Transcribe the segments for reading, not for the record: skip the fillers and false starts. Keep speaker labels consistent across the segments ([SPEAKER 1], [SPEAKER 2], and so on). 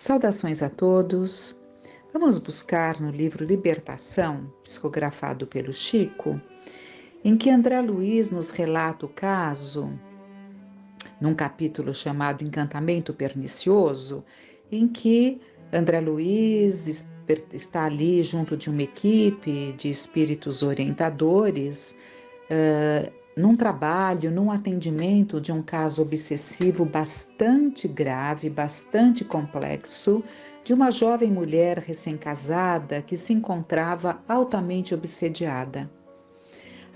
[SPEAKER 1] Saudações a todos. Vamos buscar no livro Libertação, psicografado pelo Chico, em que André Luiz nos relata o caso, num capítulo chamado Encantamento Pernicioso, em que André Luiz está ali junto de uma equipe de espíritos orientadores, num trabalho, num atendimento de um caso obsessivo bastante grave, bastante complexo, de uma jovem mulher recém-casada que se encontrava altamente obsediada,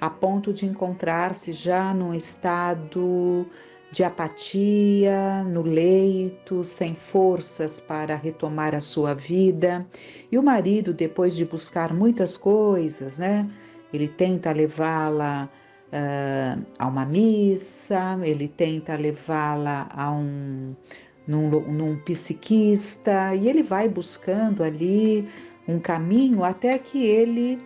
[SPEAKER 1] a ponto de encontrar-se já num estado de apatia, no leito, sem forças para retomar a sua vida. E o marido, depois de buscar muitas coisas, ele tenta levá-la a uma missa, ele tenta levá-la num psiquista, e ele vai buscando ali um caminho até que ele,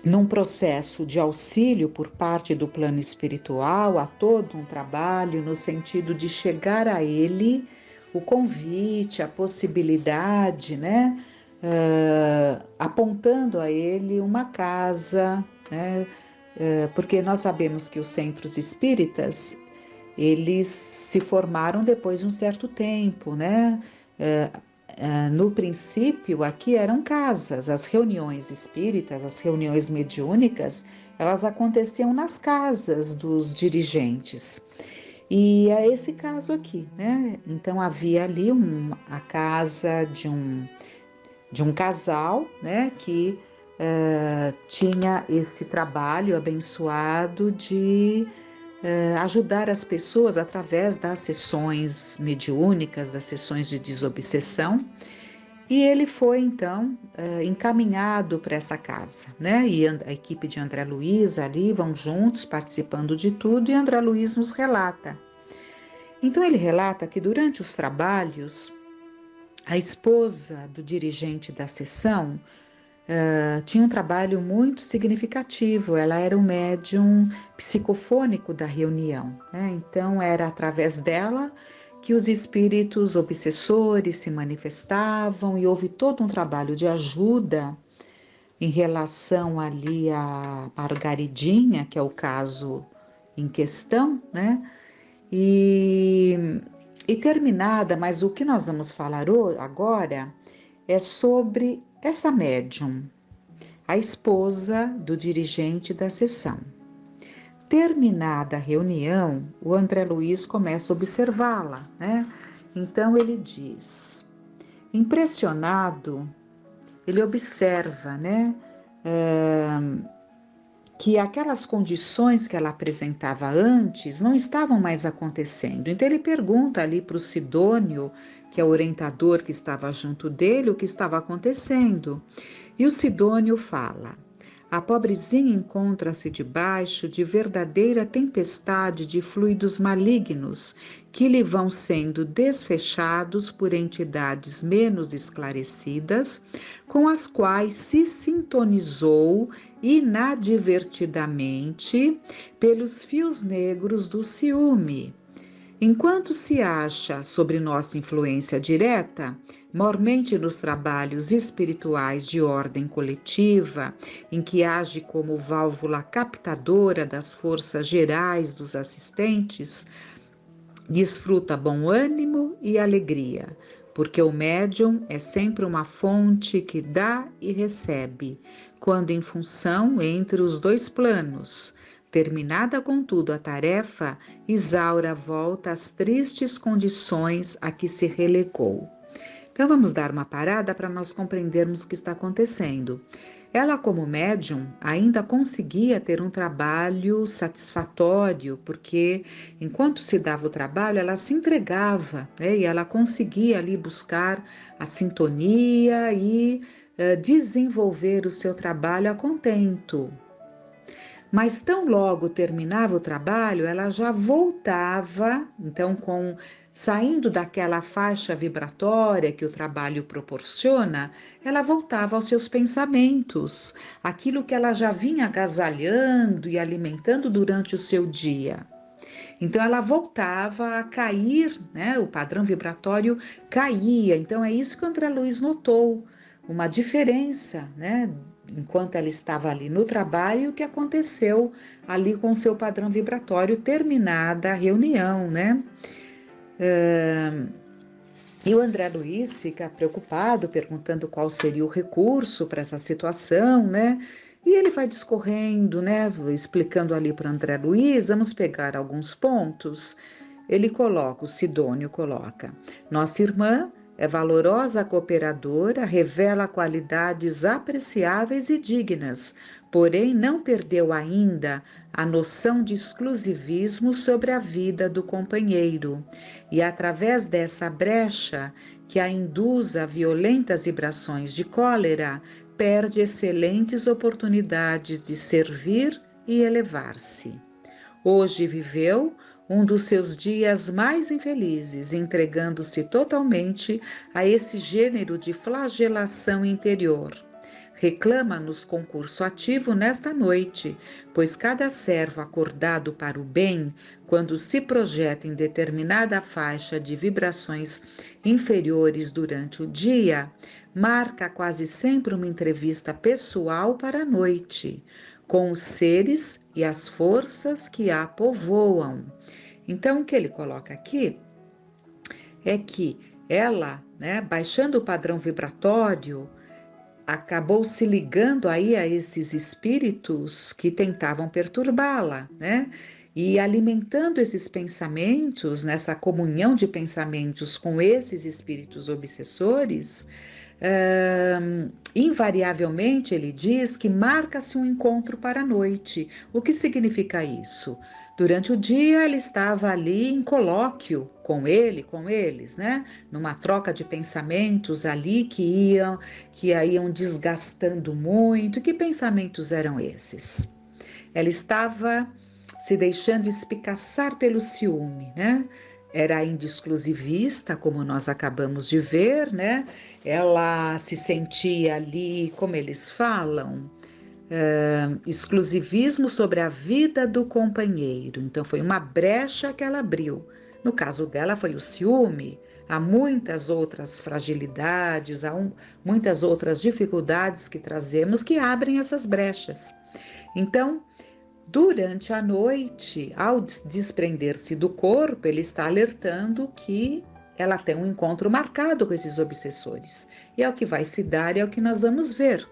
[SPEAKER 1] num processo de auxílio por parte do plano espiritual, há todo um trabalho no sentido de chegar a ele o convite, a possibilidade, apontando a ele uma casa, porque nós sabemos que os centros espíritas, eles se formaram depois de um certo tempo, no princípio, aqui eram casas, as reuniões espíritas, as reuniões mediúnicas, elas aconteciam nas casas dos dirigentes. E é esse caso aqui, Então havia ali a casa de um casal, que tinha esse trabalho abençoado de ajudar as pessoas através das sessões mediúnicas, das sessões de desobsessão. E ele foi, então, encaminhado para essa casa, E a equipe de André Luiz ali vão juntos, participando de tudo, e André Luiz nos relata. Então ele relata que durante os trabalhos, a esposa do dirigente da sessão tinha um trabalho muito significativo. Ela era o médium psicofônico da reunião, Então era através dela que os espíritos obsessores se manifestavam, e houve todo um trabalho de ajuda em relação ali a Margaridinha, que é o caso em questão, E terminada, mas o que nós vamos falar agora é sobre essa médium, a esposa do dirigente da sessão. Terminada a reunião, o André Luiz começa a observá-la, Então ele diz, impressionado, ele observa, que aquelas condições que ela apresentava antes não estavam mais acontecendo. Então ele pergunta ali para o Sidônio, que é o orientador que estava junto dele, o que estava acontecendo. E o Sidônio fala: a pobrezinha encontra-se debaixo de verdadeira tempestade de fluidos malignos que lhe vão sendo desfechados por entidades menos esclarecidas, com as quais se sintonizou inadvertidamente pelos fios negros do ciúme. Enquanto se acha sob nossa influência direta, mormente nos trabalhos espirituais de ordem coletiva, em que age como válvula captadora das forças gerais dos assistentes, desfruta bom ânimo e alegria, porque o médium é sempre uma fonte que dá e recebe, quando em função entre os dois planos. Terminada, contudo, a tarefa, Isaura volta às tristes condições a que se relegou. Então vamos dar uma parada para nós compreendermos o que está acontecendo. Ela, como médium, ainda conseguia ter um trabalho satisfatório, porque enquanto se dava o trabalho, ela se entregava, e ela conseguia ali buscar a sintonia e desenvolver o seu trabalho a contento. Mas tão logo terminava o trabalho, ela já voltava, então saindo daquela faixa vibratória que o trabalho proporciona, ela voltava aos seus pensamentos, aquilo que ela já vinha agasalhando e alimentando durante o seu dia. Então ela voltava a cair, né? O padrão vibratório caía. Então é isso que o André Luiz notou, uma diferença, né? Enquanto ela estava ali no trabalho, o que aconteceu ali com o seu padrão vibratório, terminada a reunião, né? E o André Luiz fica preocupado, perguntando qual seria o recurso para essa situação, né? E ele vai discorrendo, né? Explicando ali para o André Luiz, vamos pegar alguns pontos. Ele coloca, o Sidônio coloca, nossa irmã é valorosa cooperadora, revela qualidades apreciáveis e dignas, porém não perdeu ainda a noção de exclusivismo sobre a vida do companheiro. E através dessa brecha que a induz a violentas vibrações de cólera, perde excelentes oportunidades de servir e elevar-se. Hoje viveu um dos seus dias mais infelizes, entregando-se totalmente a esse gênero de flagelação interior. Reclama-nos concurso ativo nesta noite, pois cada servo acordado para o bem, quando se projeta em determinada faixa de vibrações inferiores durante o dia, marca quase sempre uma entrevista pessoal para a noite, com os seres e as forças que a povoam. Então, o que ele coloca aqui é que ela, né, baixando o padrão vibratório, acabou se ligando aí a esses espíritos que tentavam perturbá-la, né? E alimentando esses pensamentos, nessa comunhão de pensamentos com esses espíritos obsessores, invariavelmente ele diz que marca-se um encontro para a noite. O que significa isso? Durante o dia ele estava ali em colóquio com ele, com eles, né? Numa troca de pensamentos ali que iam desgastando muito. Que pensamentos eram esses? Ela estava se deixando espicaçar pelo ciúme, né? Era ainda exclusivista, como nós acabamos de ver, né? Ela se sentia ali, como eles falam, exclusivismo sobre a vida do companheiro. Então foi uma brecha que ela abriu. No caso dela foi o ciúme. Há muitas outras fragilidades, muitas outras dificuldades que trazemos que abrem essas brechas. Então, durante a noite, ao desprender-se do corpo, ele está alertando que ela tem um encontro marcado com esses obsessores. E é o que vai se dar, é o que nós vamos ver.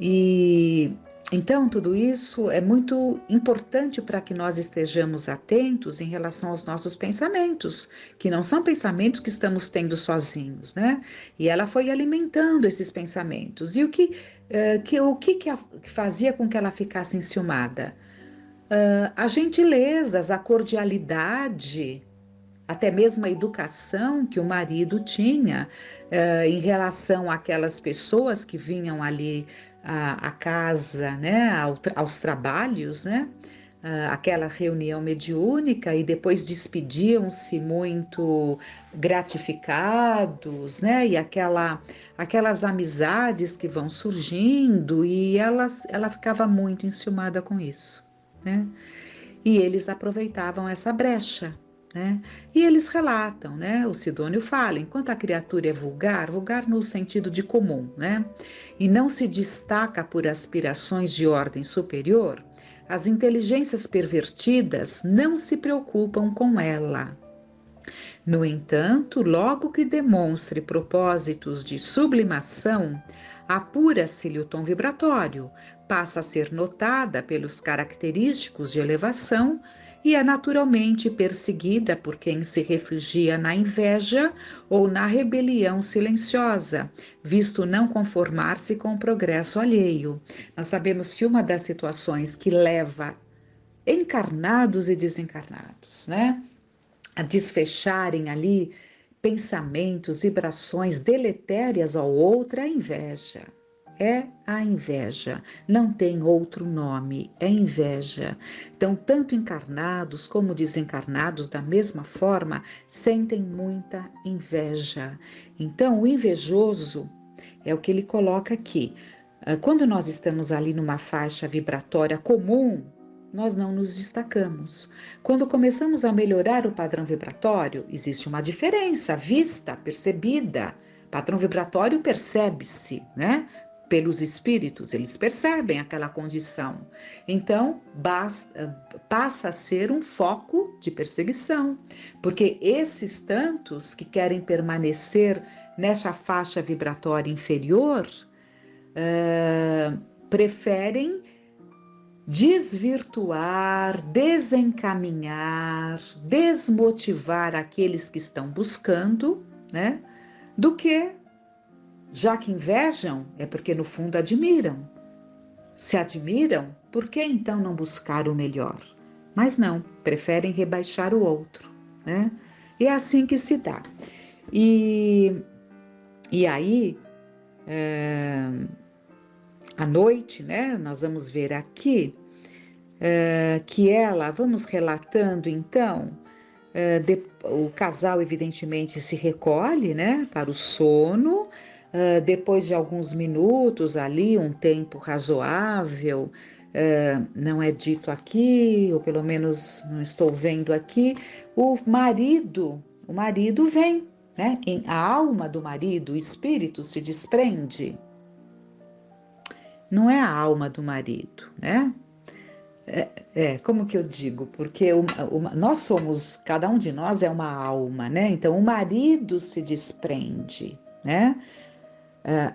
[SPEAKER 1] E então tudo isso é muito importante para que nós estejamos atentos em relação aos nossos pensamentos, que não são pensamentos que estamos tendo sozinhos, né? E ela foi alimentando esses pensamentos. E o que fazia com que ela ficasse enciumada? As gentilezas, a cordialidade, até mesmo a educação que o marido tinha em relação àquelas pessoas que vinham ali à casa, né, aos trabalhos, né, aquela reunião mediúnica e depois despediam-se muito gratificados, né, e aquelas amizades que vão surgindo e ela ficava muito enciumada com isso, né? E eles aproveitavam essa brecha, né? E eles relatam, né? O Sidônio fala, enquanto a criatura é vulgar, vulgar no sentido de comum, né? E não se destaca por aspirações de ordem superior, as inteligências pervertidas não se preocupam com ela. No entanto, logo que demonstre propósitos de sublimação, apura-se-lhe o tom vibratório, passa a ser notada pelos característicos de elevação e é naturalmente perseguida por quem se refugia na inveja ou na rebelião silenciosa, visto não conformar-se com o progresso alheio. Nós sabemos que uma das situações que leva encarnados e desencarnados, né, a desfecharem ali pensamentos, vibrações deletérias ao outro, é a inveja. É a inveja, não tem outro nome, é inveja. Então, tanto encarnados como desencarnados, da mesma forma, sentem muita inveja. Então, o invejoso é o que ele coloca aqui. Quando nós estamos ali numa faixa vibratória comum, nós não nos destacamos. Quando começamos a melhorar o padrão vibratório, existe uma diferença vista, percebida. Padrão vibratório percebe-se, né? Pelos espíritos, eles percebem aquela condição. Então, passa a ser um foco de perseguição, porque esses tantos que querem permanecer nessa faixa vibratória inferior, preferem desvirtuar, desencaminhar, desmotivar aqueles que estão buscando, né? Do que, já que invejam, é porque no fundo admiram. Se admiram, por que então não buscar o melhor? Mas não, preferem rebaixar o outro, né? E é assim que se dá. E aí, à noite, né? Nós vamos ver aqui que ela, vamos relatando então, o casal evidentemente se recolhe, né, para o sono, depois de alguns minutos ali, um tempo razoável, não é dito aqui, ou pelo menos não estou vendo aqui, o marido vem, né, a alma do marido, o espírito se desprende. Não é a alma do marido, né? Como que eu digo? Porque nós somos, cada um de nós é uma alma, né? Então o marido se desprende, né?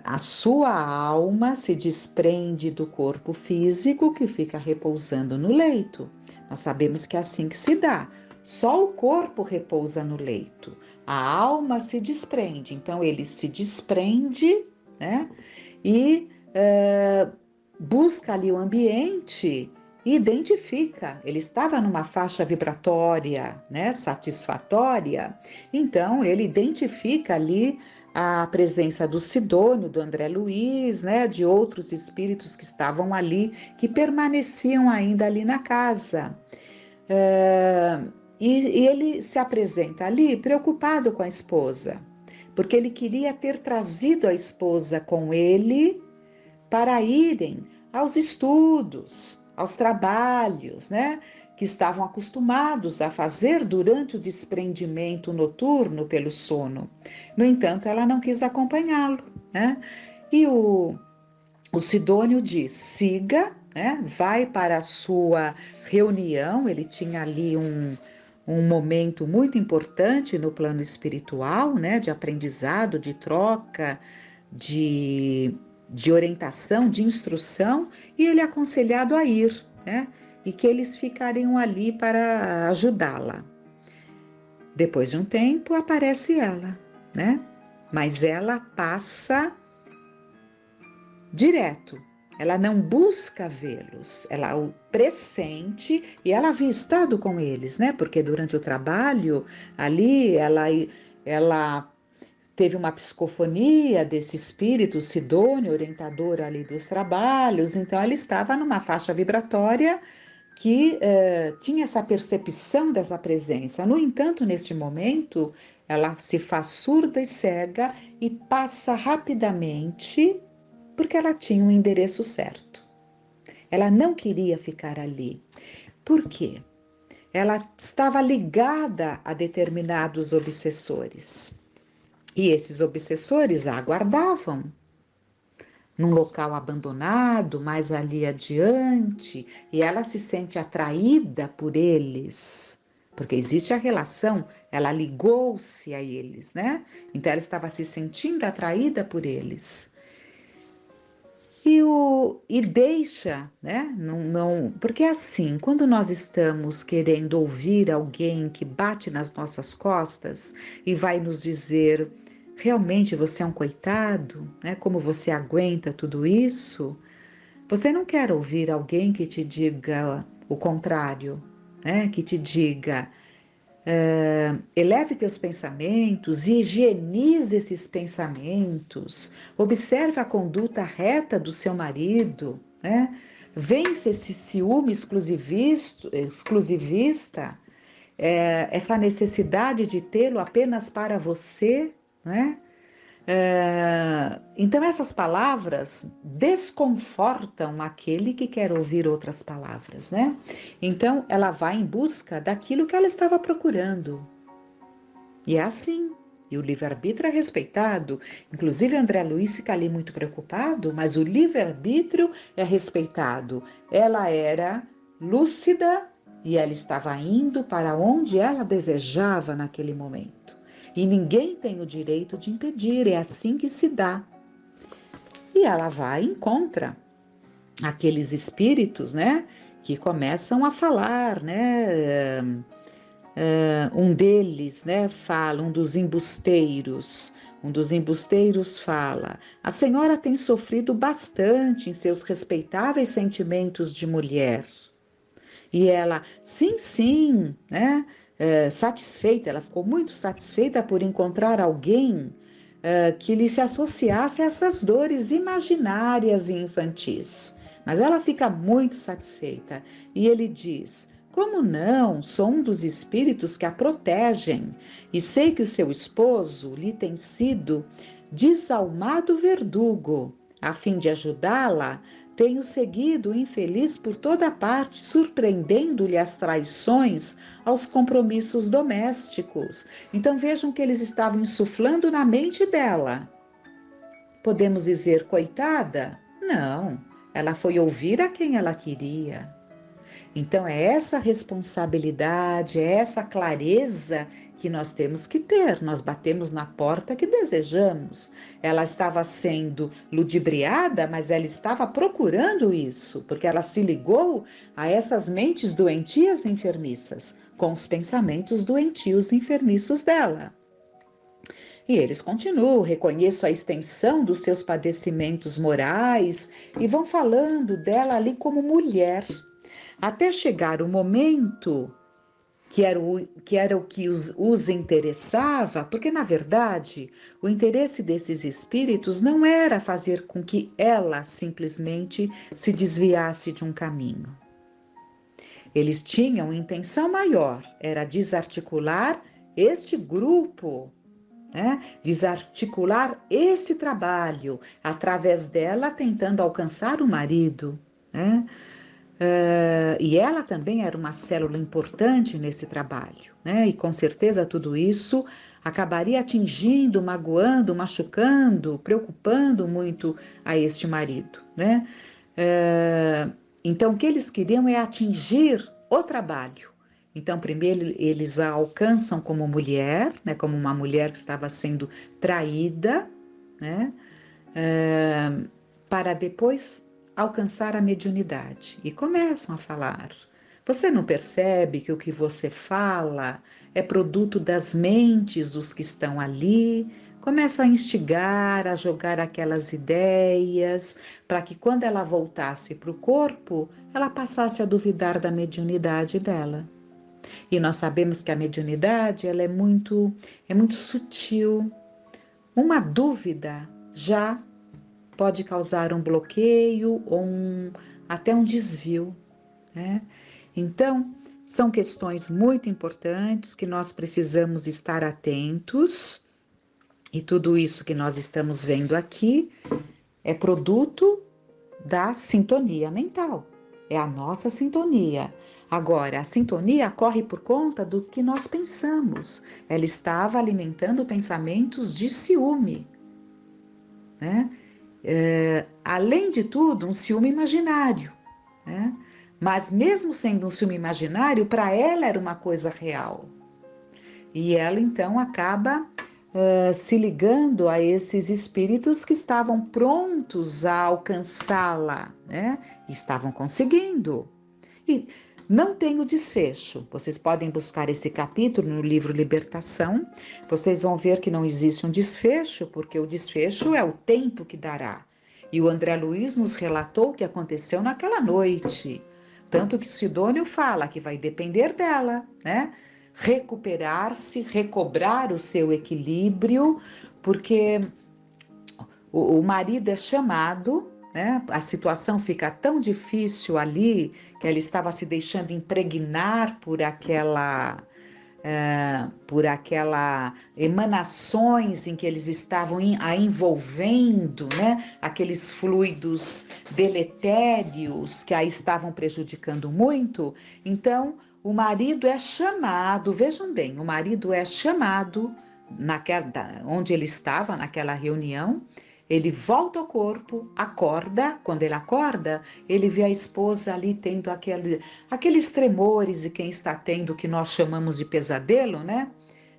[SPEAKER 1] A sua alma se desprende do corpo físico que fica repousando no leito. Nós sabemos que é assim que se dá. Só o corpo repousa no leito. A alma se desprende. Então ele se desprende, né? E busca ali o ambiente e identifica. Ele estava numa faixa vibratória, né, satisfatória. Então ele identifica ali a presença do Sidônio, do André Luiz, né, de outros espíritos que estavam ali, que permaneciam ainda ali na casa. E ele se apresenta ali preocupado com a esposa, porque ele queria ter trazido a esposa com ele para irem aos estudos, aos trabalhos, né, que estavam acostumados a fazer durante o desprendimento noturno pelo sono. No entanto, ela não quis acompanhá-lo, né? E o Sidônio diz: siga, né? Vai para a sua reunião. Ele tinha ali um momento muito importante no plano espiritual, né? De aprendizado, de troca, de orientação, de instrução, e ele é aconselhado a ir, né? E que eles ficariam ali para ajudá-la. Depois de um tempo, aparece ela, né? Mas ela passa direto. Ela não busca vê-los, ela o pressente e ela havia estado com eles, né? Porque durante o trabalho ali ela teve uma psicofonia desse espírito Sidônio, orientador ali dos trabalhos, então ela estava numa faixa vibratória que tinha essa percepção dessa presença. No entanto, neste momento, ela se faz surda e cega e passa rapidamente, porque ela tinha um endereço certo. Ela não queria ficar ali. Por quê? Ela estava ligada a determinados obsessores. E esses obsessores a aguardavam num local abandonado, mais ali adiante, e ela se sente atraída por eles, porque existe a relação, ela ligou-se a eles, né? Então ela estava se sentindo atraída por eles. E deixa, né? Não, porque assim, quando nós estamos querendo ouvir alguém que bate nas nossas costas e vai nos dizer: realmente você é um coitado, né? Como você aguenta tudo isso? Você não quer ouvir alguém que te diga o contrário, né? Que te diga: eleve teus pensamentos, higienize esses pensamentos, observe a conduta reta do seu marido, né? Vence esse ciúme exclusivista, essa necessidade de tê-lo apenas para você, né? Então essas palavras desconfortam aquele que quer ouvir outras palavras, né? Então ela vai em busca daquilo que ela estava procurando. E é assim. E o livre-arbítrio é respeitado. Inclusive, André Luiz fica ali muito preocupado, mas o livre-arbítrio é respeitado. Ela era lúcida e ela estava indo para onde ela desejava naquele momento. E ninguém tem o direito de impedir, é assim que se dá. E ela vai e encontra aqueles espíritos, né, que começam a falar, né? Um deles, né, fala, um dos embusteiros fala: a senhora tem sofrido bastante em seus respeitáveis sentimentos de mulher. E ela, sim, sim, né, satisfeita, ela ficou muito satisfeita por encontrar alguém que lhe se associasse a essas dores imaginárias e infantis. Mas ela fica muito satisfeita e ele diz: como não? Sou um dos espíritos que a protegem e sei que o seu esposo lhe tem sido desalmado verdugo. A fim de ajudá-la, tenho seguido o infeliz por toda parte, surpreendendo-lhe as traições aos compromissos domésticos. Então vejam que eles estavam insuflando na mente dela. Podemos dizer coitada? Não, ela foi ouvir a quem ela queria. Então é essa responsabilidade, é essa clareza que nós temos que ter. Nós batemos na porta que desejamos. Ela estava sendo ludibriada, mas ela estava procurando isso, porque ela se ligou a essas mentes doentias e enfermiças, com os pensamentos doentios e enfermiços dela. E eles continuam, reconheço a extensão dos seus padecimentos morais e vão falando dela ali como mulher, até chegar o momento que era o que os interessava, porque na verdade o interesse desses espíritos não era fazer com que ela simplesmente se desviasse de um caminho. Eles tinham intenção maior, era desarticular este grupo, né? Desarticular esse trabalho, através dela tentando alcançar o marido, né? E ela também era uma célula importante nesse trabalho, né? E com certeza tudo isso acabaria atingindo, magoando, machucando, preocupando muito a este marido, né? Então, o que eles queriam é atingir o trabalho. Então, primeiro eles a alcançam como mulher, né? Como uma mulher que estava sendo traída, né? Para depois alcançar a mediunidade e começam a falar. Você não percebe que o que você fala é produto das mentes dos que estão ali? Começa a instigar, a jogar aquelas ideias, para que quando ela voltasse para o corpo, ela passasse a duvidar da mediunidade dela. E nós sabemos que a mediunidade ela é muito sutil. Uma dúvida já pode causar um bloqueio ou até um desvio, né? Então, são questões muito importantes que nós precisamos estar atentos, e tudo isso que nós estamos vendo aqui é produto da sintonia mental, é a nossa sintonia. Agora, a sintonia corre por conta do que nós pensamos, ela estava alimentando pensamentos de ciúme, né? Além de tudo, um ciúme imaginário, né? Mas mesmo sendo um ciúme imaginário, para ela era uma coisa real. E ela então acaba se ligando a esses espíritos que estavam prontos a alcançá-la, né? E estavam conseguindo. E não tem o desfecho. Vocês podem buscar esse capítulo no livro Libertação. Vocês vão ver que não existe um desfecho, porque o desfecho é o tempo que dará. E o André Luiz nos relatou o que aconteceu naquela noite. Tanto que Sidônio fala que vai depender dela, né? Recuperar-se, recobrar o seu equilíbrio, porque o marido é chamado, né? A situação fica tão difícil ali que ela estava se deixando impregnar por por aquela emanações em que eles estavam a envolvendo, né? Aqueles fluidos deletérios que a estavam prejudicando muito. Então, o marido é chamado, vejam bem, o marido é chamado onde ele estava, naquela reunião. Ele volta ao corpo, acorda. Quando ele acorda, ele vê a esposa ali tendo aqueles tremores, e quem está tendo o que nós chamamos de pesadelo, né?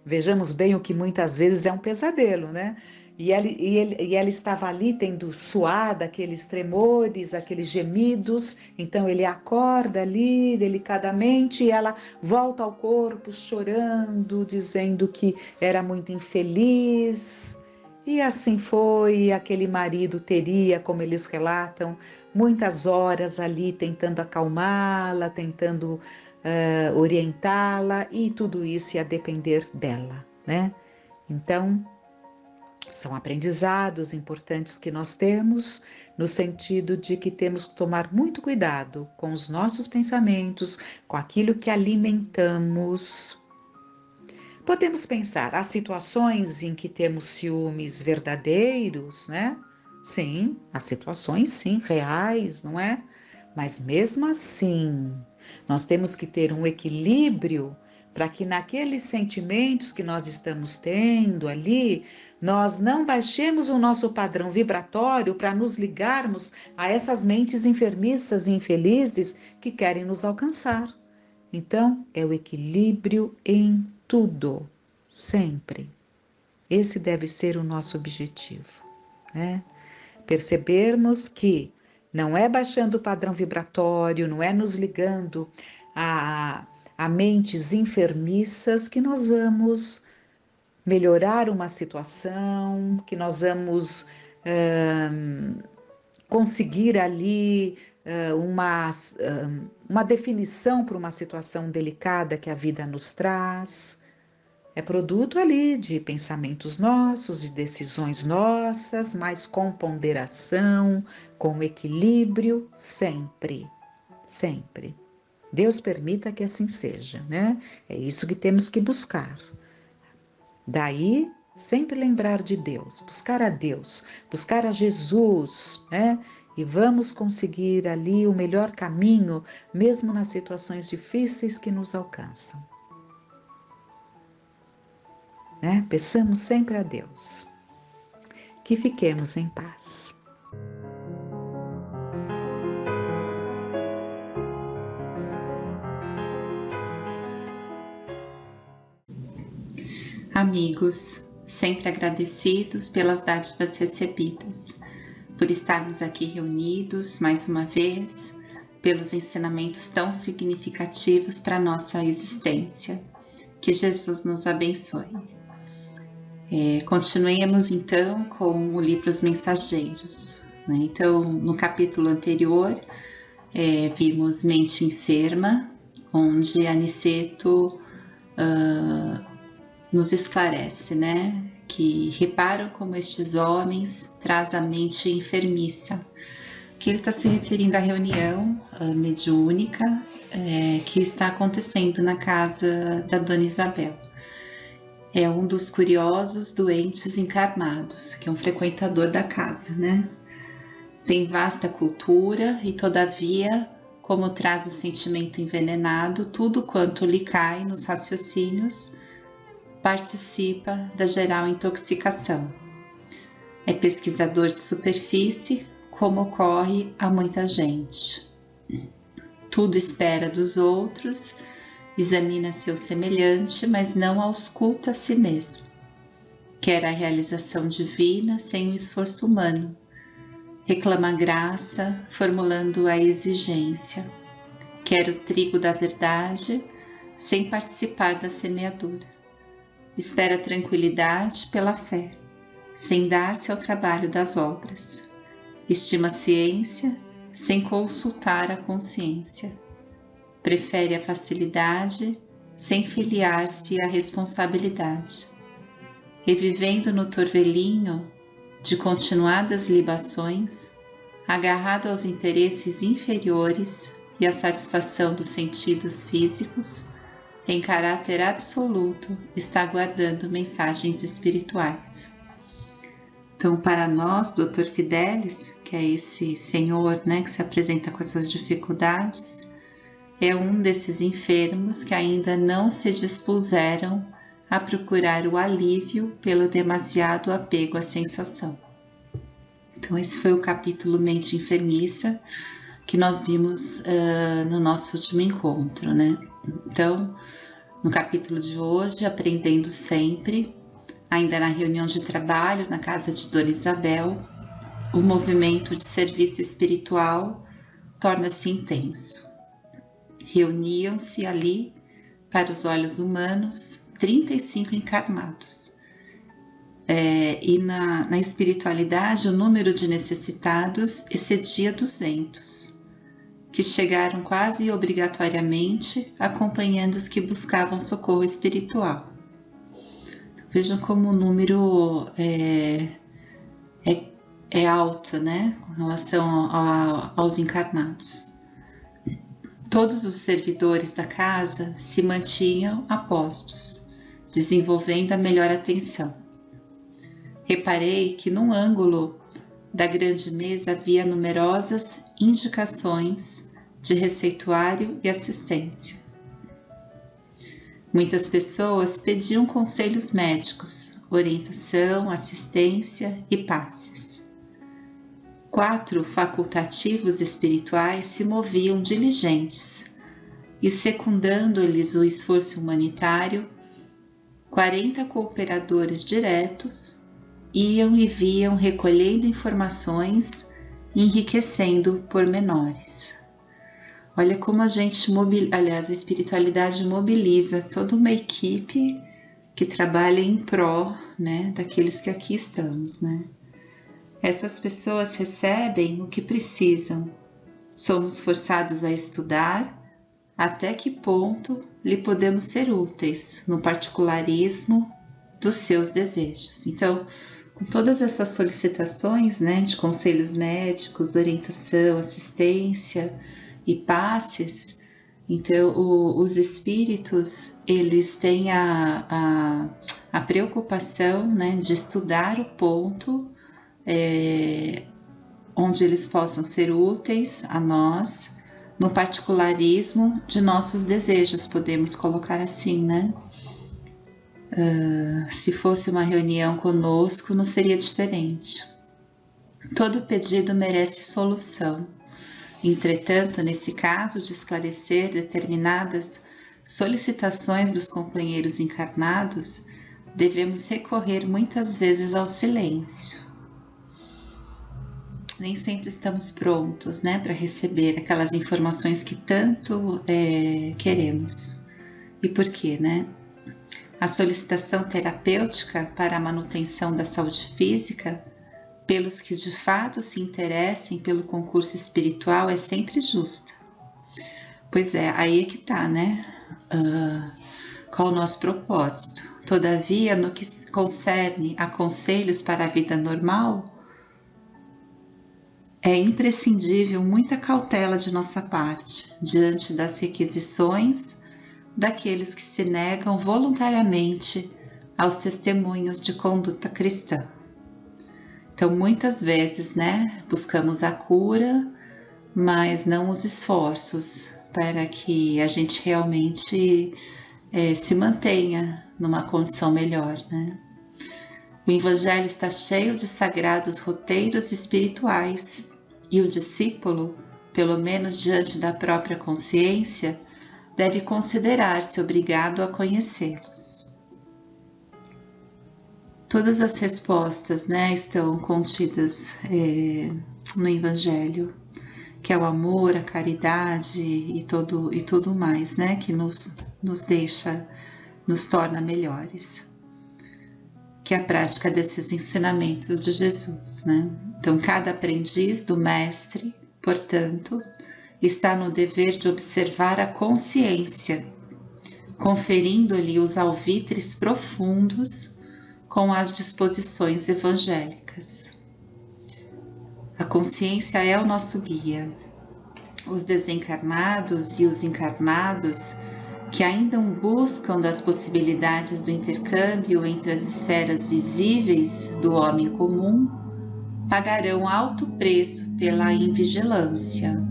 [SPEAKER 1] Vejamos bem o que muitas vezes é um pesadelo, né? E ela estava ali tendo suada, aqueles tremores, aqueles gemidos. Então ele acorda ali delicadamente e ela volta ao corpo chorando, dizendo que era muito infeliz. E assim foi, aquele marido teria, como eles relatam, muitas horas ali tentando acalmá-la, tentando orientá-la, e tudo isso ia depender dela, né? Então, são aprendizados importantes que nós temos, no sentido de que temos que tomar muito cuidado com os nossos pensamentos, com aquilo que alimentamos. Podemos pensar, há situações em que temos ciúmes verdadeiros, né? Sim, há situações, sim, reais, não é? Mas mesmo assim, nós temos que ter um equilíbrio para que naqueles sentimentos que nós estamos tendo ali, nós não baixemos o nosso padrão vibratório para nos ligarmos a essas mentes enfermiças e infelizes que querem nos alcançar. Então, é o equilíbrio em tudo, sempre. Esse deve ser o nosso objetivo, né? Percebermos que não é baixando o padrão vibratório, não é nos ligando a mentes enfermiças que nós vamos melhorar uma situação, que nós vamos conseguir ali uma definição para uma situação delicada que a vida nos traz. É produto ali de pensamentos nossos, de decisões nossas, mas com ponderação, com equilíbrio, sempre, sempre. Deus permita que assim seja, né? É isso que temos que buscar. Daí, sempre lembrar de Deus, buscar a Jesus, né? E vamos conseguir ali o melhor caminho, mesmo nas situações difíceis que nos alcançam. Né? Peçamos sempre a Deus que fiquemos em paz.
[SPEAKER 2] Amigos, sempre agradecidos pelas dádivas recebidas, por estarmos aqui reunidos mais uma vez, pelos ensinamentos tão significativos para a nossa existência. Que Jesus nos abençoe. Continuemos então com o livro Os Mensageiros. Né? Então, no capítulo anterior, vimos Mente Enferma, onde Aniceto nos esclarece, né? Que reparam como estes homens trazem a mente enfermiça. Que ele está se referindo à reunião mediúnica que está acontecendo na casa da Dona Isabel. É um dos curiosos doentes encarnados, que é um frequentador da casa, né? Tem vasta cultura e, todavia, como traz o sentimento envenenado, tudo quanto lhe cai nos raciocínios participa da geral intoxicação. É pesquisador de superfície, como ocorre a muita gente. Tudo espera dos outros, examina seu semelhante, mas não ausculta a si mesmo. Quer a realização divina sem o esforço humano. Reclama graça, formulando a exigência. Quer o trigo da verdade, sem participar da semeadura. Espera tranquilidade pela fé, sem dar-se ao trabalho das obras. Estima a ciência, sem consultar a consciência. Prefere a facilidade, sem filiar-se à responsabilidade. Revivendo no torvelinho de continuadas libações, agarrado aos interesses inferiores e à satisfação dos sentidos físicos, em caráter absoluto, está aguardando mensagens espirituais. Então, para nós, Dr. Fidelis, que é esse senhor, né, que se apresenta com essas dificuldades, é um desses enfermos que ainda não se dispuseram a procurar o alívio pelo demasiado apego à sensação. Então, esse foi o capítulo Mente Enfermiça que nós vimos no nosso último encontro, né? Então, no capítulo de hoje, Aprendendo Sempre, ainda na reunião de trabalho na casa de Dona Isabel, o movimento de serviço espiritual torna-se intenso. Reuniam-se ali, para os olhos humanos, 35 encarnados. E na espiritualidade, o número de necessitados excedia 200, que chegaram quase obrigatoriamente acompanhando os que buscavam socorro espiritual. Então, vejam como o número é alto, né, com relação aos encarnados. Todos os servidores da casa se mantinham a postos, desenvolvendo a melhor atenção. Reparei que num ângulo da grande mesa havia numerosas indicações de receituário e assistência. Muitas pessoas pediam conselhos médicos, orientação, assistência e passes. 4 facultativos espirituais se moviam diligentes e, secundando-lhes o esforço humanitário, 40 cooperadores diretos iam e vinham recolhendo informações e enriquecendo pormenores. Olha como a espiritualidade mobiliza toda uma equipe que trabalha em pró, né, daqueles que aqui estamos, né? Essas pessoas recebem o que precisam. Somos forçados a estudar até que ponto lhe podemos ser úteis no particularismo dos seus desejos. Então, com todas essas solicitações, né, de conselhos médicos, orientação, assistência e passes, então os espíritos, eles têm a preocupação, né, de estudar o ponto onde eles possam ser úteis a nós, no particularismo de nossos desejos, podemos colocar assim, né? Se fosse uma reunião conosco, não seria diferente. Todo pedido merece solução. Entretanto, nesse caso de esclarecer determinadas solicitações dos companheiros encarnados, devemos recorrer muitas vezes ao silêncio. Nem sempre estamos prontos, né, para receber aquelas informações que tanto queremos. E por quê, né? A solicitação terapêutica para a manutenção da saúde física, pelos que de fato se interessem pelo concurso espiritual, é sempre justa. Pois é, aí é que tá, né? Qual o nosso propósito? Todavia, no que concerne a conselhos para a vida normal, é imprescindível muita cautela de nossa parte diante das requisições daqueles que se negam voluntariamente aos testemunhos de conduta cristã. Então, muitas vezes, né, buscamos a cura, mas não os esforços para que a gente realmente se mantenha numa condição melhor, né? O Evangelho está cheio de sagrados roteiros espirituais e o discípulo, pelo menos diante da própria consciência, deve considerar-se obrigado a conhecê-los. Todas as respostas, né, estão contidas no Evangelho, que é o amor, a caridade e tudo mais, né, que nos torna melhores. Que é a prática desses ensinamentos de Jesus, né? Então, cada aprendiz do Mestre, portanto, está no dever de observar a consciência, conferindo-lhe os alvitres profundos com as disposições evangélicas. A consciência é o nosso guia. Os desencarnados e os encarnados que ainda buscam das possibilidades do intercâmbio entre as esferas visíveis do homem comum, pagarão alto preço pela invigilância.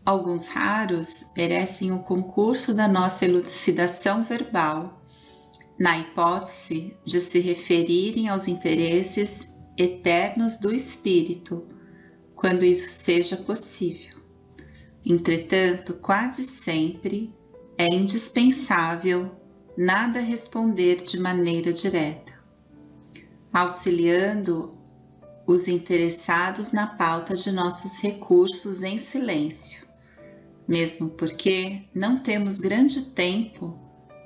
[SPEAKER 2] Alguns raros merecem o concurso da nossa elucidação verbal, na hipótese de se referirem aos interesses eternos do espírito, quando isso seja possível. Entretanto, quase sempre é indispensável nada responder de maneira direta, auxiliando os interessados na pauta de nossos recursos em silêncio, mesmo porque não temos grande tempo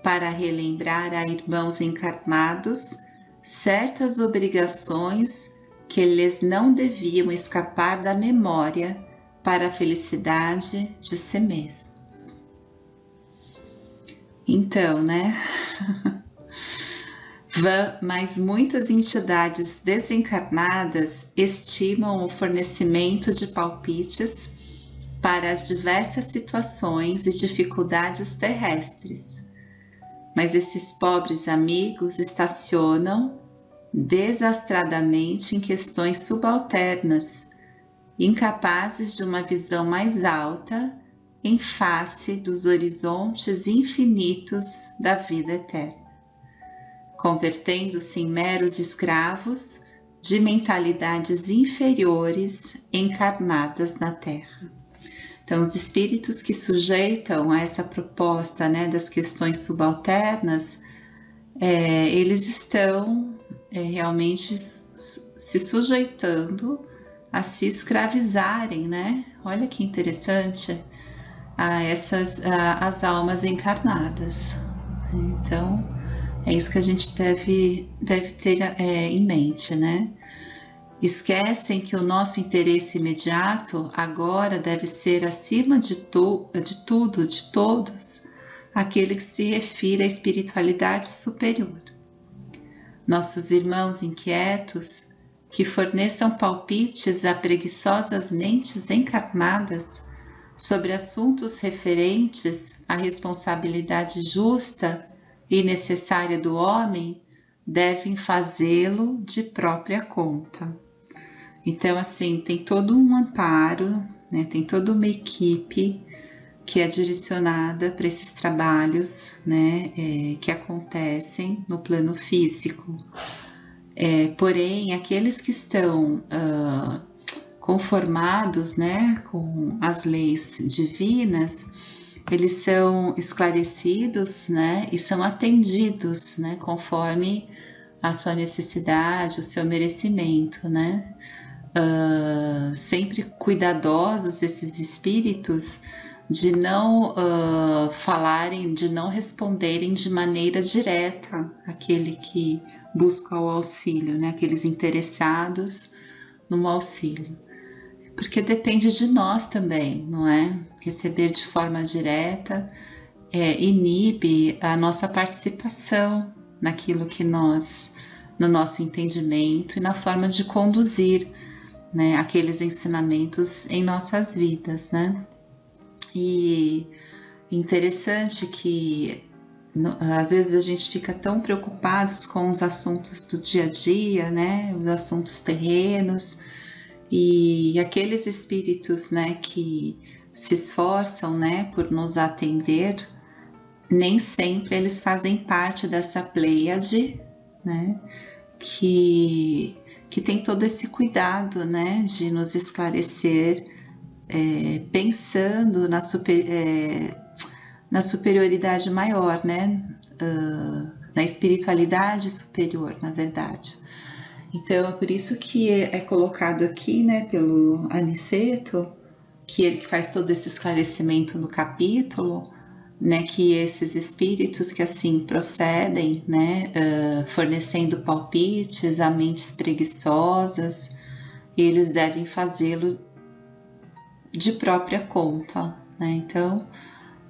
[SPEAKER 2] para relembrar a irmãos encarnados certas obrigações que lhes não deviam escapar da memória para a felicidade de si mesmos. Então, né? Mas muitas entidades desencarnadas estimam o fornecimento de palpites para as diversas situações e dificuldades terrestres. Mas esses pobres amigos estacionam desastradamente em questões subalternas, incapazes de uma visão mais alta em face dos horizontes infinitos da vida eterna, convertendo-se em meros escravos de mentalidades inferiores encarnadas na Terra. Então, os espíritos que sujeitam a essa proposta, né, das questões subalternas, eles estão realmente se sujeitando a se escravizarem, né? Olha que interessante, as almas encarnadas. Então, é isso que a gente deve ter em mente, né? Esquecem que o nosso interesse imediato agora deve ser, acima de tudo, de todos, aquele que se refere à espiritualidade superior. Nossos irmãos inquietos, que forneçam palpites a preguiçosas mentes encarnadas sobre assuntos referentes à responsabilidade justa e necessária do homem, devem fazê-lo de própria conta. Então, assim, tem todo um amparo, né? Tem toda uma equipe que é direcionada para esses trabalhos, né? Que acontecem no plano físico. Porém, aqueles que estão conformados, né, com as leis divinas, eles são esclarecidos, né, e são atendidos, né, conforme a sua necessidade, o seu merecimento, né? Sempre cuidadosos esses espíritos de não falarem, de não responderem de maneira direta aquele que busca o auxílio, né? Aqueles interessados no auxílio. Porque depende de nós também, não é? Receber de forma direta inibe a nossa participação naquilo que nós, no nosso entendimento e na forma de conduzir, né, aqueles ensinamentos em nossas vidas, né? E interessante que às vezes a gente fica tão preocupados com os assuntos do dia a dia, né, os assuntos terrenos, e aqueles espíritos, né, que se esforçam, né, por nos atender, nem sempre eles fazem parte dessa pleiade, né, que tem todo esse cuidado, né, de nos esclarecer, pensando na superioridade maior, né, na espiritualidade superior, na verdade. Então é por isso que é colocado aqui, né, pelo Aniceto, que ele faz todo esse esclarecimento no capítulo, né, que esses espíritos que assim procedem, né, fornecendo palpites a mentes preguiçosas, eles devem fazê-lo de própria conta, né? Então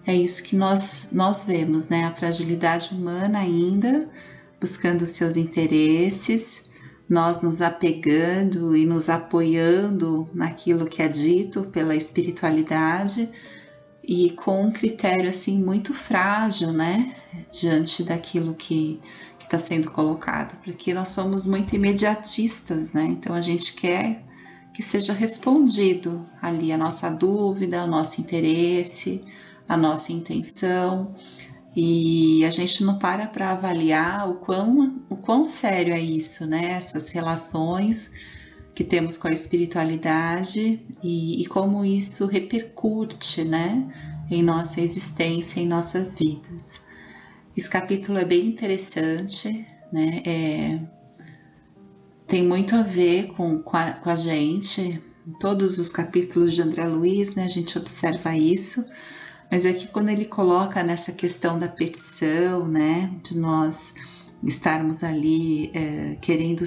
[SPEAKER 2] é isso que nós vemos, né, a fragilidade humana ainda buscando os seus interesses, nós nos apegando e nos apoiando naquilo que é dito pela espiritualidade, e com um critério assim muito frágil, né, diante daquilo que está sendo colocado, porque nós somos muito imediatistas, né? Então a gente quer que seja respondido ali a nossa dúvida, o nosso interesse, a nossa intenção, e a gente não para avaliar o quão sério é isso, né? Essas relações que temos com a espiritualidade e como isso repercute, né, em nossa existência, em nossas vidas. Esse capítulo é bem interessante, né? Tem muito a ver com a gente. Em todos os capítulos de André Luiz, né, a gente observa isso. Mas aqui quando ele coloca nessa questão da petição, né, de nós estarmos ali querendo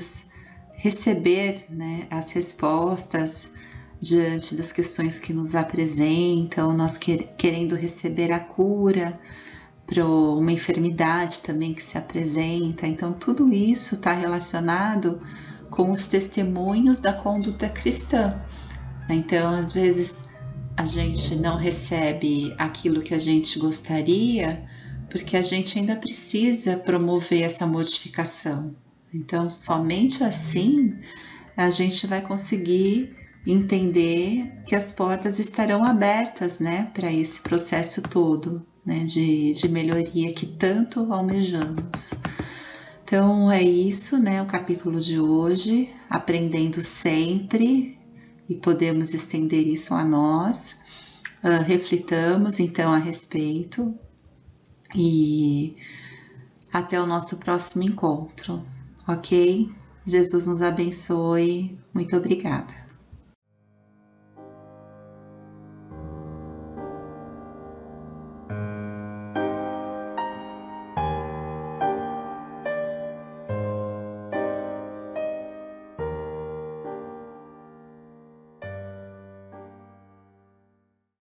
[SPEAKER 2] receber, né, as respostas diante das questões que nos apresentam, nós querendo receber a cura para uma enfermidade também que se apresenta. Então tudo isso está relacionado com os testemunhos da conduta cristã. Então às vezes a gente não recebe aquilo que a gente gostaria porque a gente ainda precisa promover essa modificação. Então somente assim a gente vai conseguir entender que as portas estarão abertas, né, para esse processo todo, né, de melhoria que tanto almejamos. Então é isso, né, o capítulo de hoje, aprendendo sempre, e podemos estender isso a nós. Reflitamos então a respeito e até o nosso próximo encontro, ok? Jesus nos abençoe. Muito obrigada.